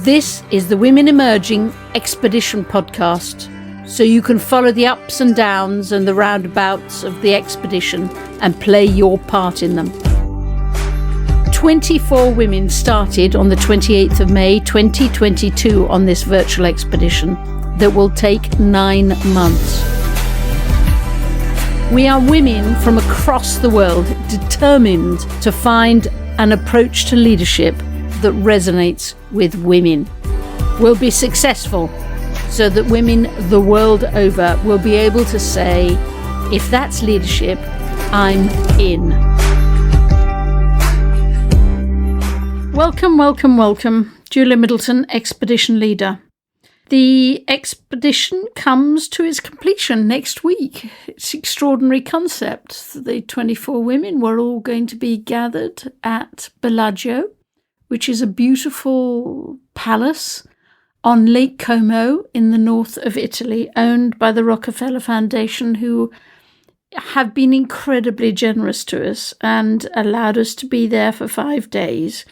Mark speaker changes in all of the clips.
Speaker 1: This is the Women Emerging Expedition podcast, so you can follow the ups and downs and the roundabouts of the expedition and play your part in them. 24 women started on the 28th of May 2022 on this virtual expedition that will take 9 months. We are women from across the world determined to find an approach to leadership that resonates with women. We'll be successful so that women the world over will be able to say, if that's leadership, I'm in. Welcome, welcome, welcome. Julia Middleton, Expedition Leader. The expedition comes to its completion next week. It's an extraordinary concept. The 24 women were all going to be gathered at Bellagio, which is a beautiful palace on Lake Como in the north of Italy, owned by the Rockefeller Foundation, who have been incredibly generous to us and allowed us to be there for 5 days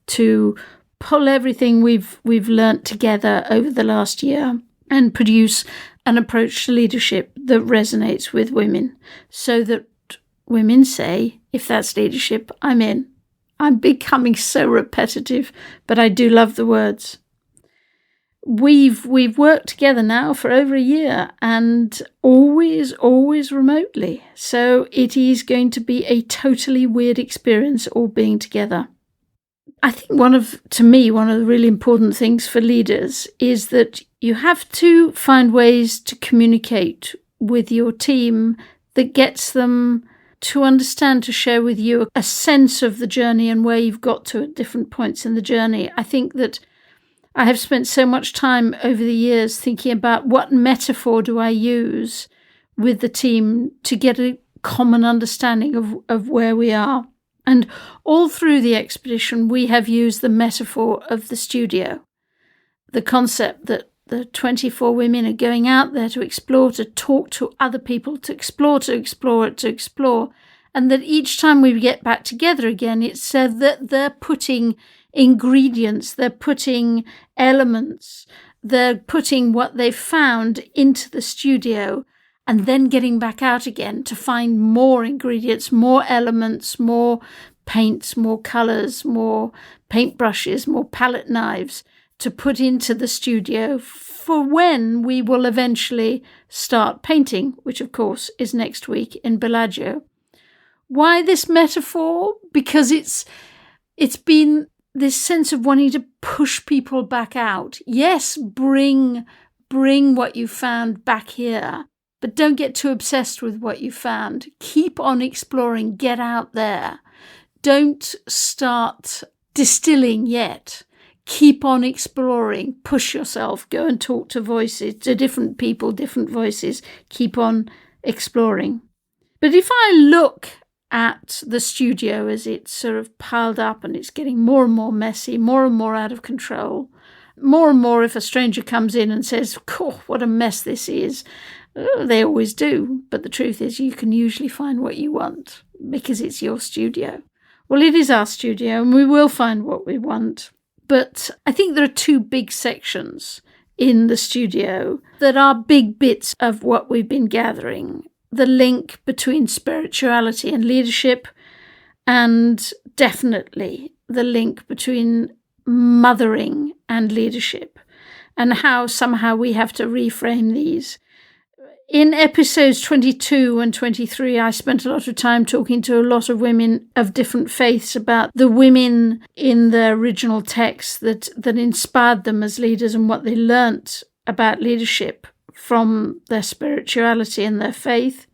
Speaker 1: to pull everything we've learnt together over the last year and produce an approach to leadership that resonates with women, so that women say, if that's leadership, I'm in. I'm becoming so repetitive, but I do love the words. We've worked together now for over a year and always remotely. So it is going to be a totally weird experience all being together. I think one of the really important things for leaders is that you have to find ways to communicate with your team that gets them to understand, to share with you a sense of the journey and where you've got to at different points in the journey. I think that I have spent so much time over the years thinking about what metaphor do I use with the team to get a common understanding of where we are. And all through the expedition, we have used the metaphor of the studio, the concept that the 24 women are going out there to explore, to talk to other people, to explore, and that each time we get back together again, it's said that they're putting ingredients, they're putting elements, they're putting what they've found into the studio and then getting back out again to find more ingredients, more elements, more paints, more colours, more paintbrushes, more palette knives, to put into the studio for when we will eventually start painting, which of course is next week in Bellagio. Why this metaphor? Because it's been this sense of wanting to push people back out. Yes, bring what you found back here, but don't get too obsessed with what you found. Keep on exploring, get out there. Don't start distilling yet. Keep on exploring, push yourself, go and talk to different people, different voices. Keep on exploring. But if I look at the studio as it's sort of piled up and it's getting more and more messy, more and more out of control, more and more if a stranger comes in and says, "Oh, what a mess this is." They always do, but the truth is you can usually find what you want because it's your studio. Well, it is our studio and we will find what we want. But I think there are 2 big sections in the studio that are big bits of what we've been gathering. The link between spirituality and leadership, and definitely the link between mothering and leadership, and how somehow we have to reframe these. In episodes 22 and 23, I spent a lot of time talking to a lot of women of different faiths about the women in the original text that inspired them as leaders and what they learnt about leadership from their spirituality and their faith.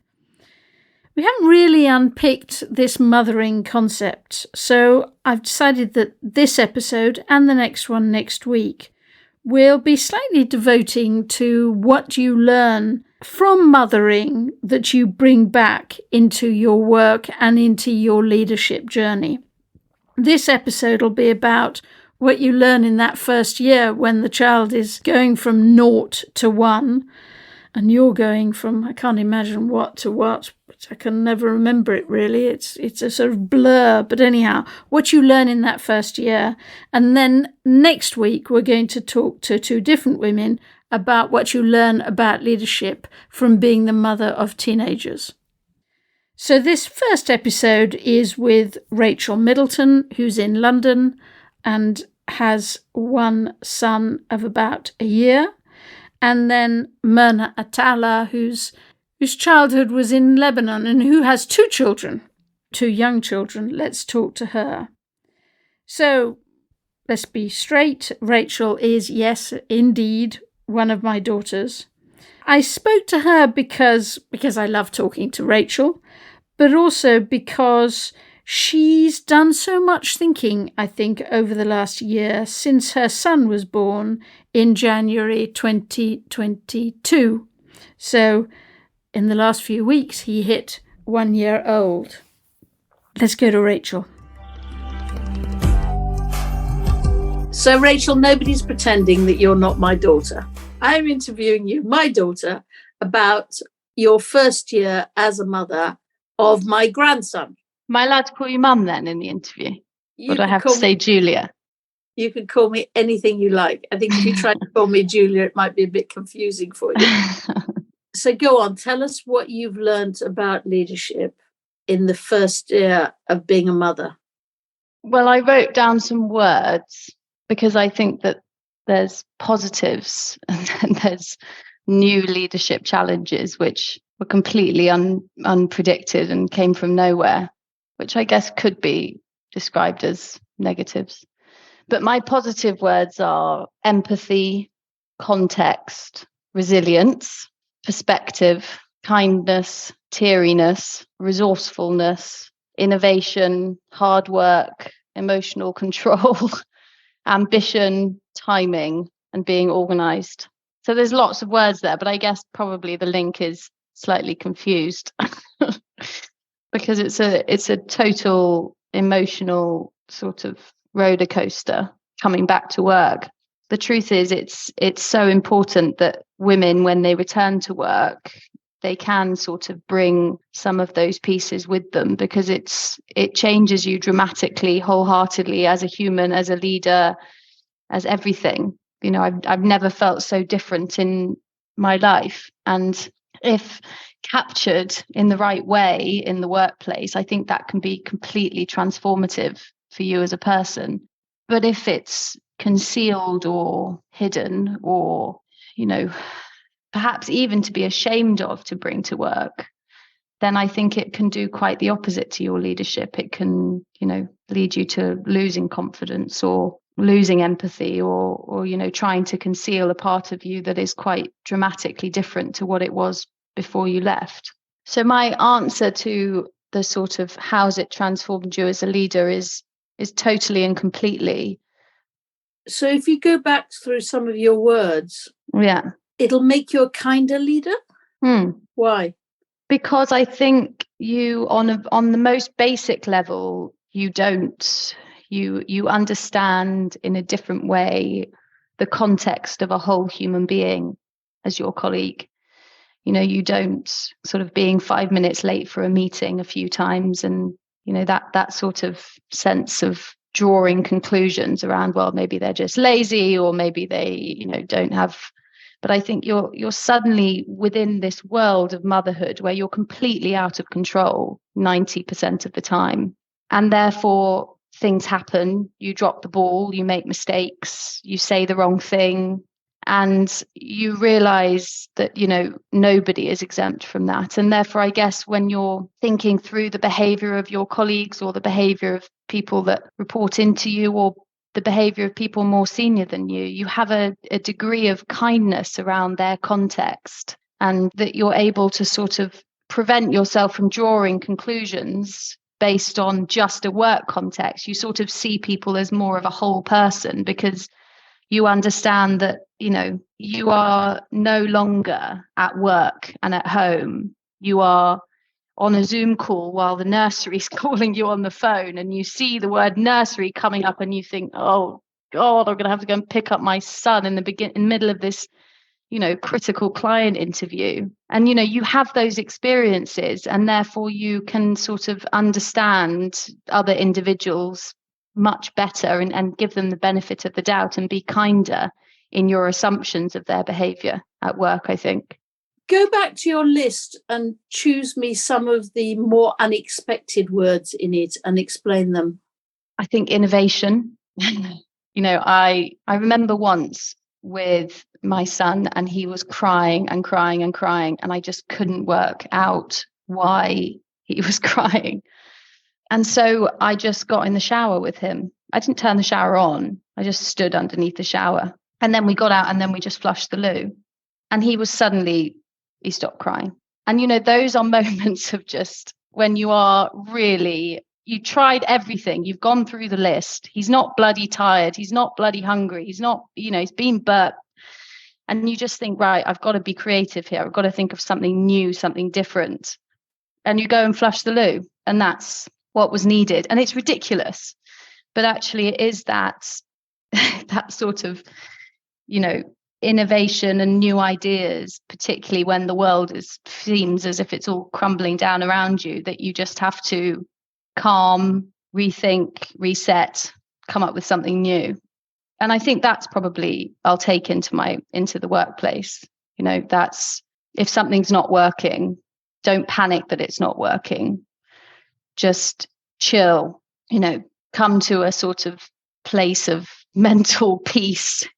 Speaker 1: We haven't really unpicked this mothering concept, so I've decided that this episode and the next one next week will be slightly devoting to what you learn from mothering that you bring back into your work and into your leadership journey. This episode will be about what you learn in that first year when the child is going from 0 to 1, And you're going from, I can't imagine what to what, but I can never remember it really. It's a sort of blur. But anyhow, what you learn in that first year. And then next week, we're going to talk to two different women about what you learn about leadership from being the mother of teenagers. So this first episode is with Rachel Middleton, who's in London and has one son of about a year. And then Myrna Atalla, whose childhood was in Lebanon and who has two young children. Let's talk to her. So let's be straight. Rachel is, yes, indeed, one of my daughters. I spoke to her because I love talking to Rachel, but also because she's done so much thinking, I think, over the last year since her son was born in January 2022. So in the last few weeks, he hit 1 year old. Let's go to Rachel. So, Rachel, nobody's pretending that you're not my daughter. I'm interviewing you, my daughter, about your first year as a mother of my grandson.
Speaker 2: Am I allowed to call you Mum then in the interview? Or do I have to say Julia?
Speaker 1: You could call me anything you like. I think if you try to call me Julia, it might be a bit confusing for you. So go on, tell us what you've learned about leadership in the first year of being a mother.
Speaker 2: Well, I wrote down some words because I think that there's positives and then there's new leadership challenges which were completely unpredicted and came from nowhere, which I guess could be described as negatives. But my positive words are empathy, context, resilience, perspective, kindness, teariness, resourcefulness, innovation, hard work, emotional control, ambition, timing, and being organized. So there's lots of words there, but I guess probably the link is slightly confused because it's a total emotional sort of roller coaster coming back to work. The truth is it's so important that women, when they return to work, they can sort of bring some of those pieces with them, because it changes you dramatically, wholeheartedly, as a human, as a leader, as everything. You know, I've never felt so different in my life. And if captured in the right way in the workplace, I think that can be completely transformative for you as a person. But if it's concealed or hidden, or, you know, perhaps even to be ashamed of to bring to work, then I think it can do quite the opposite to your leadership. It can, you know, lead you to losing confidence or losing empathy, or you know, trying to conceal a part of you that is quite dramatically different to what it was before you left. So my answer to the sort of how's it transformed you as a leader is totally and completely.
Speaker 1: So if you go back through some of your words,
Speaker 2: yeah,
Speaker 1: it'll make you a kinder leader. Why?
Speaker 2: Because I think you, on the most basic level, you understand in a different way the context of a whole human being as your colleague. You know, you don't sort of being 5 minutes late for a meeting a few times, and you know, that sort of sense of drawing conclusions around, well, maybe they're just lazy, or maybe they, you know, don't have. But I think you're suddenly within this world of motherhood where you're completely out of control 90% of the time. And therefore things happen, you drop the ball, you make mistakes, you say the wrong thing, and you realize that, you know, nobody is exempt from that. And therefore, I guess when you're thinking through the behavior of your colleagues, or the behavior of people that report into you, or the behavior of people more senior than you, you have a degree of kindness around their context, and that you're able to sort of prevent yourself from drawing conclusions based on just a work context. You sort of see people as more of a whole person, because you understand that, you know, you are no longer at work and at home. You are on a Zoom call while the nursery's calling you on the phone, and you see the word nursery coming up, and you think, oh God, I'm going to have to go and pick up my son in the middle of this critical client interview. And, you have those experiences, and therefore you can sort of understand other individuals much better and give them the benefit of the doubt and be kinder in your assumptions of their behavior at work, I think.
Speaker 1: Go back to your list and choose me some of the more unexpected words in it and explain them.
Speaker 2: I think innovation. I remember once with my son, and he was crying and crying and crying, and I just couldn't work out why he was crying. And so I just got in the shower with him. I didn't turn the shower on. I just stood underneath the shower. And then we got out, and then we just flushed the loo. And he stopped crying. And, those are moments of just when you are really, you tried everything. You've gone through the list. He's not bloody tired. He's not bloody hungry. He's not, he's been burped. And you just think, right, I've got to be creative here. I've got to think of something new, something different. And you go and flush the loo. And that's what was needed. And it's ridiculous. But actually it is that sort of, innovation and new ideas, particularly when the world seems as if it's all crumbling down around you, that you just have to calm, rethink, reset, come up with something new. And I think that's probably I'll take into the workplace. That's, if something's not working, don't panic that it's not working. Just chill, come to a sort of place of mental peace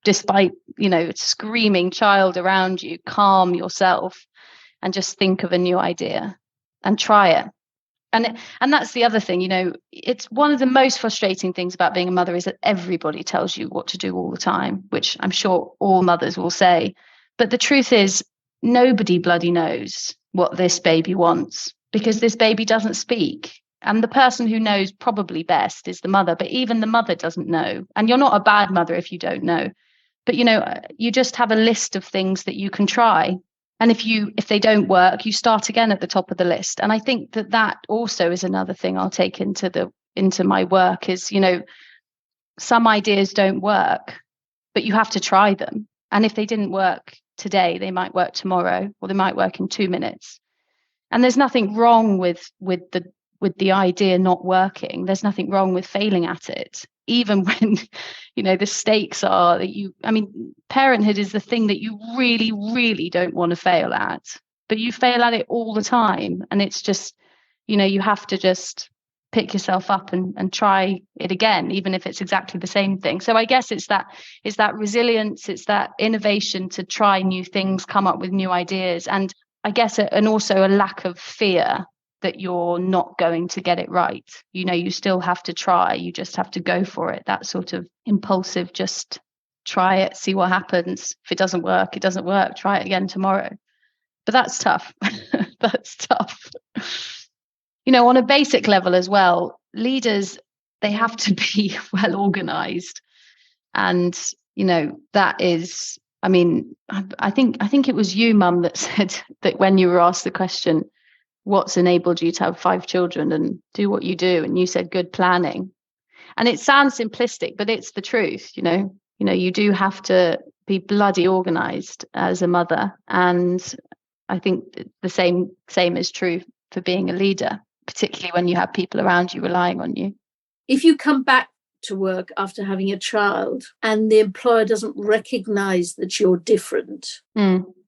Speaker 2: despite, a screaming child around you. Calm yourself and just think of a new idea and try it. And that's the other thing, it's one of the most frustrating things about being a mother is that everybody tells you what to do all the time, which I'm sure all mothers will say. But the truth is, nobody bloody knows what this baby wants, because this baby doesn't speak. And the person who knows probably best is the mother, but even the mother doesn't know. And you're not a bad mother if you don't know. But, you just have a list of things that you can try. And if they don't work, you start again at the top of the list. And I think that also is another thing I'll take into my work is, some ideas don't work, but you have to try them. And if they didn't work today, they might work tomorrow, or they might work in 2 minutes. And there's nothing wrong with the idea not working. There's nothing wrong with failing at it, even when, the stakes are that parenthood is the thing that you really, really don't want to fail at, but you fail at it all the time. And it's just, you have to just pick yourself up and try it again, even if it's exactly the same thing. So I guess it's that resilience, it's that innovation to try new things, come up with new ideas. And I guess, and also a lack of fear that you're not going to get it right. You still have to try. You just have to go for it. That sort of impulsive, just try it, see what happens. If it doesn't work, it doesn't work. Try it again tomorrow. But that's tough. That's tough. On a basic level as well, leaders, they have to be well organized. And, that is, I think it was you, Mum, that said that when you were asked the question, what's enabled you to have 5 children and do what you do, and you said good planning. And it sounds simplistic, but it's the truth. You do have to be bloody organized as a mother. And I think the same is true for being a leader, particularly when you have people around you relying on you.
Speaker 1: If you come back to work after having a child and the employer doesn't recognize that you're different,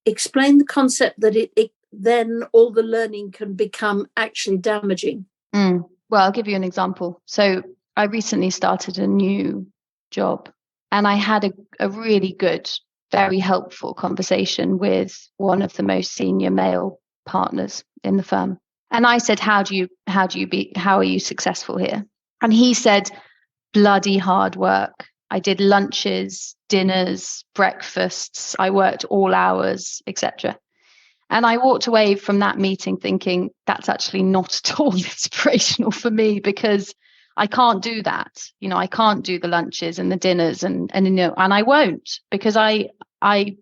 Speaker 1: explain the concept that it then all the learning can become actually damaging.
Speaker 2: Well, I'll give you an example. So I recently started a new job, and I had a really good, very helpful conversation with one of the most senior male partners in the firm. And I said, how are you successful here? And he said, bloody hard work. I did lunches, dinners, breakfasts. I worked all hours, etc. And I walked away from that meeting thinking that's actually not at all inspirational for me, because I can't do that. I can't do the lunches and the dinners and I won't, because I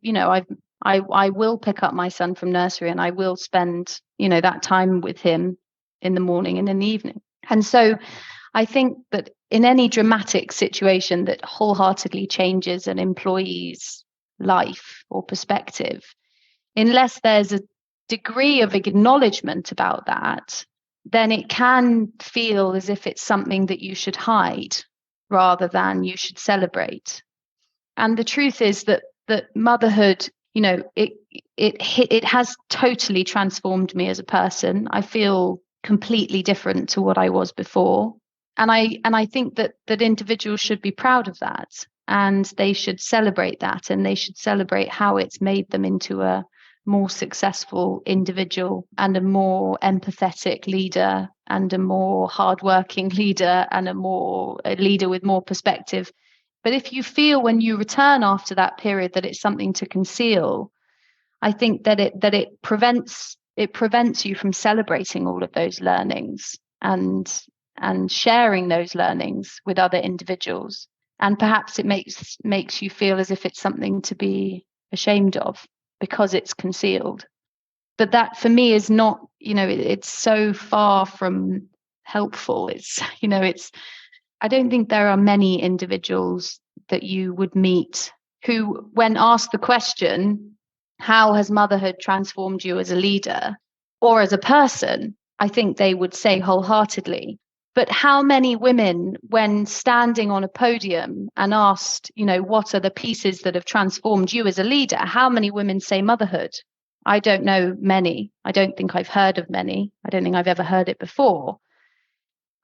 Speaker 2: will pick up my son from nursery and I will spend, that time with him in the morning and in the evening. And so I think that in any dramatic situation that wholeheartedly changes an employee's life or perspective, unless there's a degree of acknowledgement about that, then it can feel as if it's something that you should hide rather than you should celebrate. And the truth is that motherhood, it has totally transformed me as a person. I feel completely different to what I was before. And I think that individuals should be proud of that, and they should celebrate that, and they should celebrate how it's made them into a more successful individual and a more empathetic leader and a more hardworking leader and a leader with more perspective. But if you feel when you return after that period that it's something to conceal, I think that it prevents you from celebrating all of those learnings and sharing those learnings with other individuals. And perhaps it makes you feel as if it's something to be ashamed of because it's concealed. But that for me is not, it's so far from helpful. I don't think there are many individuals that you would meet who, when asked the question, how has motherhood transformed you as a leader or as a person, I think they would say wholeheartedly. But how many women, when standing on a podium and asked, what are the pieces that have transformed you as a leader, how many women say motherhood? I don't know many. I don't think I've heard of many. I don't think I've ever heard it before.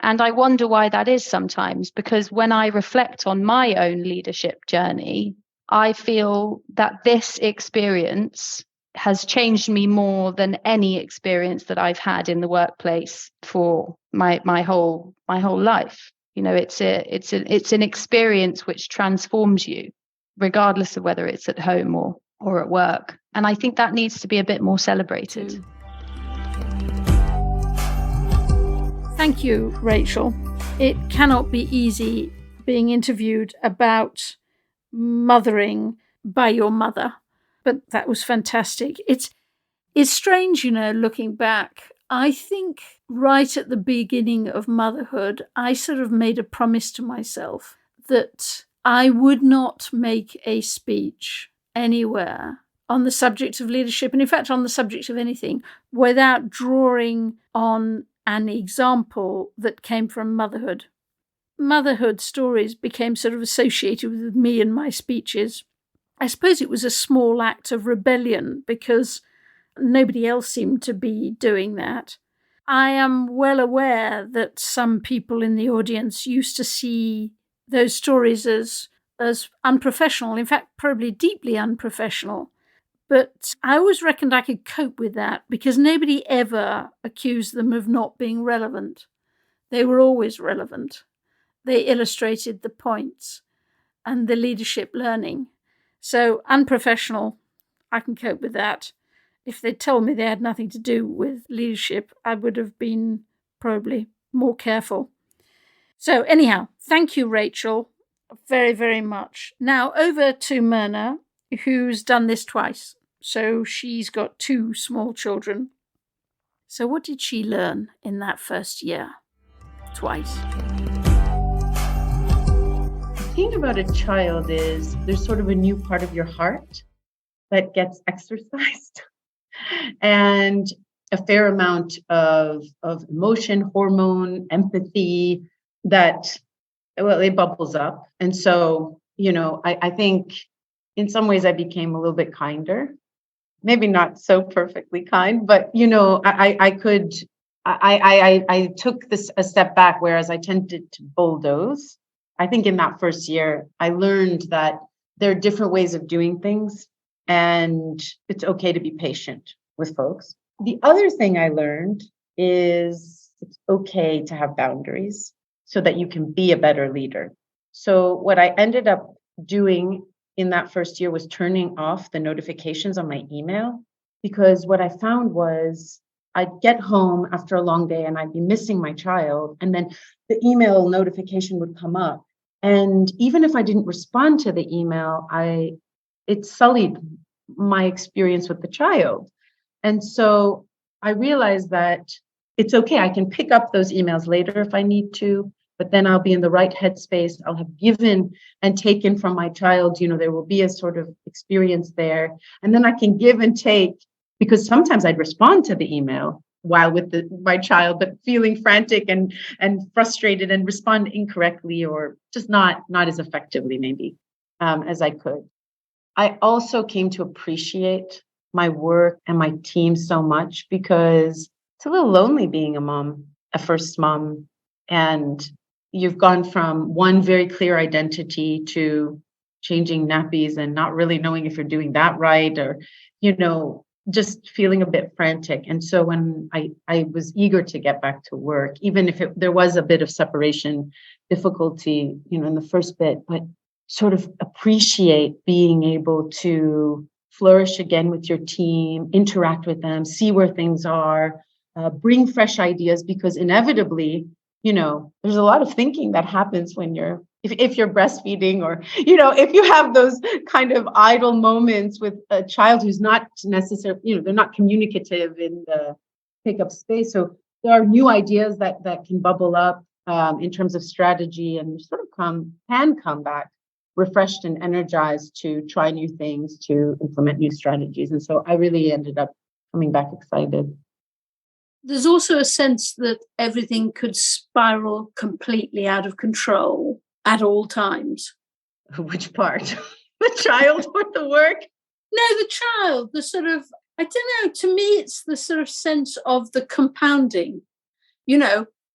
Speaker 2: And I wonder why that is sometimes, because when I reflect on my own leadership journey, I feel that this experience has changed me more than any experience that I've had in the workplace for my whole life. It's an experience which transforms you, regardless of whether it's at home or at work. And I think that needs to be a bit more celebrated.
Speaker 1: Thank you, Rachel. It cannot be easy being interviewed about mothering by your mother, but that was fantastic. It's strange, looking back. I think right at the beginning of motherhood, I sort of made a promise to myself that I would not make a speech anywhere on the subject of leadership, and in fact on the subject of anything, without drawing on an example that came from motherhood. Motherhood stories became sort of associated with me and my speeches. I suppose it was a small act of rebellion because nobody else seemed to be doing that. I am well aware that some people in the audience used to see those stories as unprofessional, in fact, probably deeply unprofessional. But I always reckoned I could cope with that because nobody ever accused them of not being relevant. They were always relevant. They illustrated the points and the leadership learning. So unprofessional, I can cope with that. If they'd told me they had nothing to do with leadership, I would have been probably more careful. So anyhow, thank you, Rachel, very, very much. Now over to Myrna, who's done this twice. So she's got 2 small children. So what did she learn in that first year? Twice.
Speaker 3: The thing about a child is there's sort of a new part of your heart that gets exercised and a fair amount of emotion, hormone, empathy that, it bubbles up. And so, I think in some ways I became a little bit kinder, maybe not so perfectly kind, but, I took this a step back, whereas I tended to bulldoze. I think in that first year, I learned that there are different ways of doing things, and it's okay to be patient with folks. The other thing I learned is it's okay to have boundaries so that you can be a better leader. So what I ended up doing in that first year was turning off the notifications on my email, because what I found was I'd get home after a long day and I'd be missing my child, and then the email notification would come up. And even if I didn't respond to the email, it sullied my experience with the child. And so I realized that it's okay. I can pick up those emails later if I need to. but then I'll be in the right headspace. I'll have given and taken from my child. There will be a sort of experience there. And then I can give and take, because sometimes I'd respond to the email while with my child, but feeling frantic and frustrated and respond incorrectly, or just not as effectively maybe as I could. I also came to appreciate my work and my team so much, because it's a little lonely being a mom, a first mom, and you've gone from one very clear identity to changing nappies and not really knowing if you're doing that right, or, just feeling a bit frantic. And so when I was eager to get back to work, even if there was a bit of separation difficulty, in the first bit, but sort of appreciate being able to flourish again with your team, interact with them, see where things are, bring fresh ideas, because inevitably, there's a lot of thinking that happens when if you're breastfeeding, or, if you have those kind of idle moments with a child who's not necessarily, they're not communicative in the take-up space. So there are new ideas that can bubble up in terms of strategy, and sort of can come back refreshed and energized to try new things, to implement new strategies. And so I really ended up coming back excited.
Speaker 1: There's also a sense that everything could spiral completely out of control at all times.
Speaker 3: Which part? The child or the work?
Speaker 1: No, the child, the sort of, I don't know, to me, it's the sort of sense of the compounding.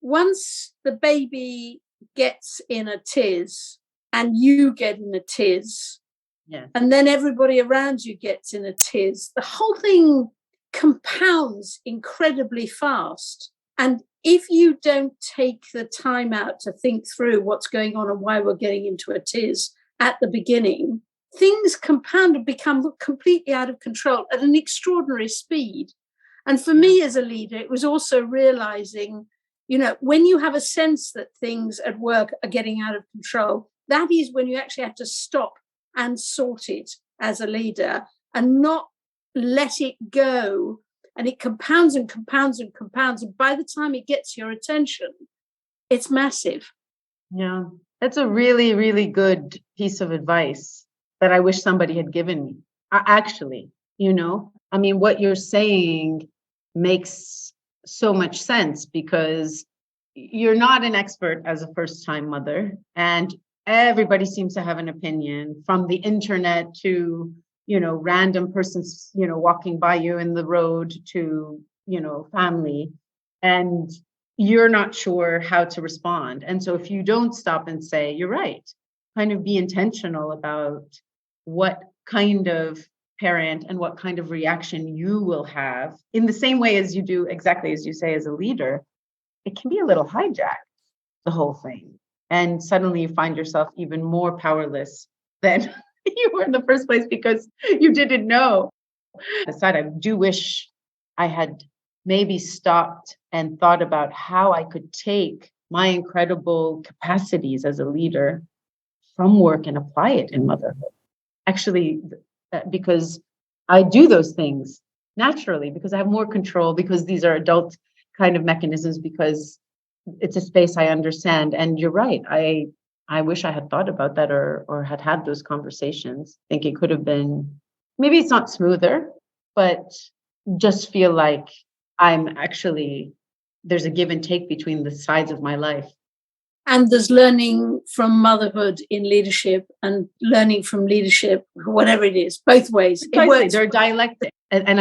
Speaker 1: Once the baby gets in a tiz and you get in a tiz,
Speaker 3: yeah,
Speaker 1: and then everybody around you gets in a tiz, the whole thing compounds incredibly fast. And if you don't take the time out to think through what's going on and why we're getting into a tiz at the beginning, things compound and become completely out of control at an extraordinary speed. And for me as a leader, it was also realizing, when you have a sense that things at work are getting out of control, that is when you actually have to stop and sort it as a leader, and not let it go. And it compounds and compounds and compounds. And by the time it gets your attention, it's massive.
Speaker 3: Yeah, that's a really, really good piece of advice that I wish somebody had given me. Actually, what you're saying makes so much sense, because you're not an expert as a first-time mother, and everybody seems to have an opinion, from the internet to random persons, walking by you in the road, to, family, and you're not sure how to respond. And so if you don't stop and say, you're right, kind of be intentional about what kind of parent and what kind of reaction you will have, in the same way as you do, exactly as you say, as a leader, it can be a little hijacked, the whole thing. And suddenly you find yourself even more powerless than you were in the first place, because you didn't know. Aside, I do wish I had maybe stopped and thought about how I could take my incredible capacities as a leader from work and apply it in motherhood. Actually, because I do those things naturally, because I have more control, because these are adult kind of mechanisms, because it's a space I understand. And you're right. I wish I had thought about that, or had those conversations. I think it could have been, maybe it's not smoother, but just feel like there's a give and take between the sides of my life.
Speaker 1: And there's learning from motherhood in leadership, and learning from leadership, whatever it is, both ways. It works.
Speaker 3: They're dialectic.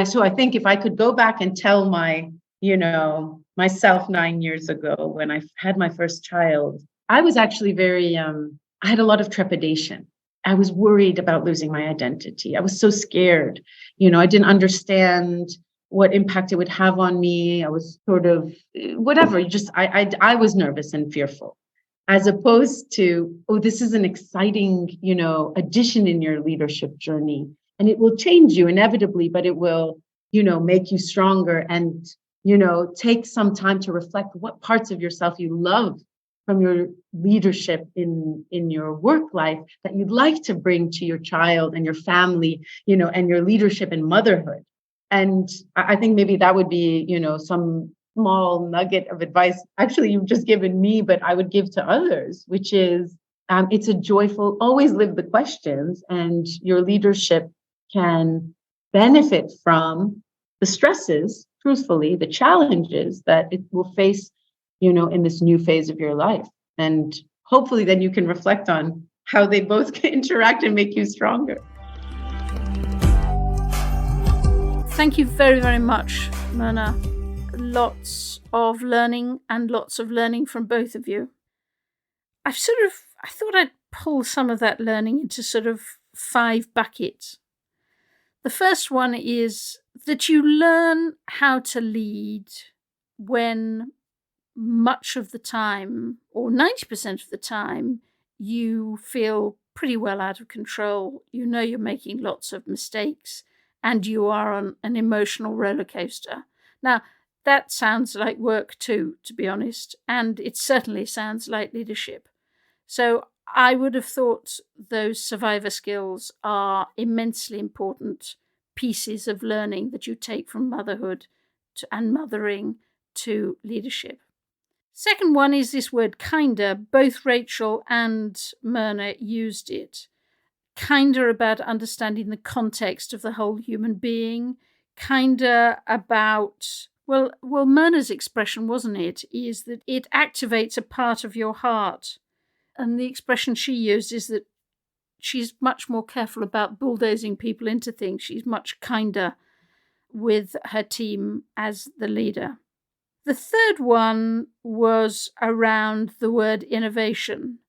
Speaker 3: So I think if I could go back and tell myself 9 years ago, when I had my first child, I was actually I had a lot of trepidation. I was worried about losing my identity. I was so scared. I didn't understand what impact it would have on me. I was sort of, whatever, I was nervous and fearful, as opposed to, oh, this is an exciting, addition in your leadership journey. And it will change you inevitably, but it will, make you stronger, and, take some time to reflect what parts of yourself you love from your leadership in your work life that you'd like to bring to your child and your family, and your leadership in motherhood. And I think maybe that would be, some small nugget of advice, actually, you've just given me, but I would give to others, which is it's a joyful, always live the questions, and your leadership can benefit from the stresses, truthfully, the challenges that it will face, in this new phase of your life. And hopefully then you can reflect on how they both can interact and make you stronger.
Speaker 1: Thank you very, very much, Myrna. Lots of learning and lots of learning from both of you. I thought I'd pull some of that learning into sort of 5 buckets. The first one is that you learn how to lead when much of the time, or 90% of the time, you feel pretty well out of control. You know you're making lots of mistakes and you are on an emotional roller coaster. Now, that sounds like work too, to be honest, and it certainly sounds like leadership. So I would have thought those survivor skills are immensely important pieces of learning that you take from motherhood and mothering to leadership. Second one is this word kinder. Both Rachel and Myrna used it. Kinder about understanding the context of the whole human being. Kinder about, well, Myrna's expression, wasn't it, is that it activates a part of your heart. And the expression she used is that she's much more careful about bulldozing people into things. She's much kinder with her team as the leader. The third one was around the word innovation,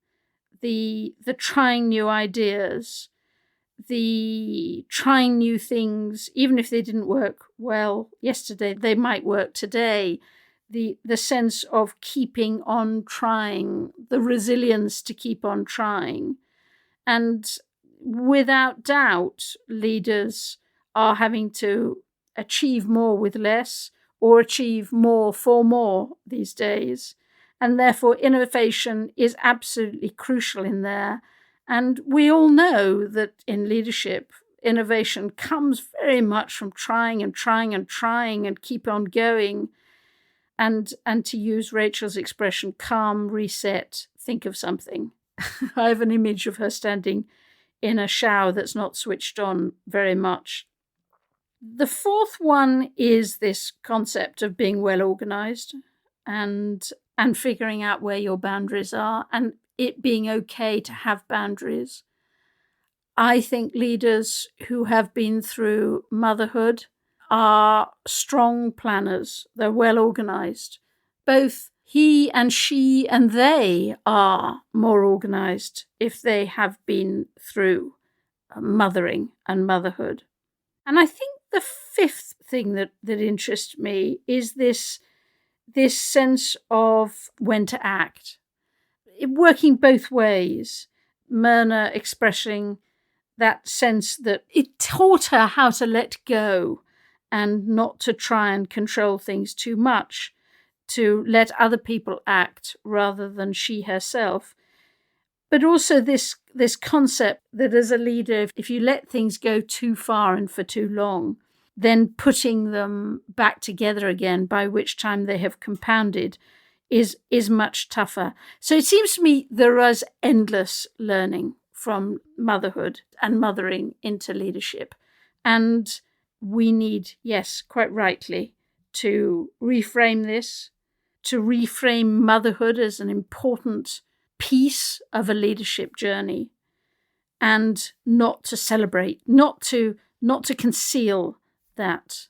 Speaker 1: the trying new ideas, the trying new things, even if they didn't work well yesterday, they might work today. The sense of keeping on trying, the resilience to keep on trying. And without doubt, leaders are having to achieve more with less, or achieve more for more these days. And therefore, innovation is absolutely crucial in there. And we all know that in leadership, innovation comes very much from trying and trying and trying and keep on going. And to use Rachel's expression, calm, reset, think of something. I have an image of her standing in a shower that's not switched on very much. The fourth one is this concept of being well organized and figuring out where your boundaries are and it being okay to have boundaries. I think leaders who have been through motherhood are strong planners. They're well organized. Both he and she and they are more organized if they have been through mothering and motherhood. And I think the fifth thing that interests me is this sense of when to act. Working both ways. Myrna expressing that sense that it taught her how to let go and not to try and control things too much, to let other people act rather than she herself. But also this concept that as a leader, if you let things go too far and for too long, then putting them back together again, by which time they have compounded, is much tougher. So it seems to me there is endless learning from motherhood and mothering into leadership. And we need, yes, quite rightly, to reframe this, to reframe motherhood as an important piece of a leadership journey, and not to celebrate, not to conceal that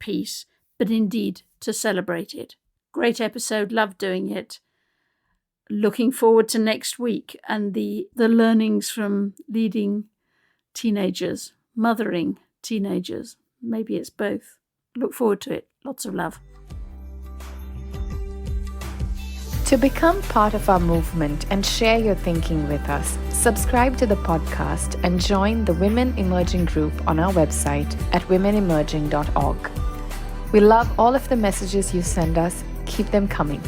Speaker 1: piece, but indeed to celebrate it. Great episode, loved doing it. Looking forward to next week and the learnings from leading teenagers, mothering teenagers. Maybe it's both. Look forward to it. Lots of love.
Speaker 4: To become part of our movement and share your thinking with us, subscribe to the podcast and join the Women Emerging group on our website at womenemerging.org. We love all of the messages you send us. Keep them coming.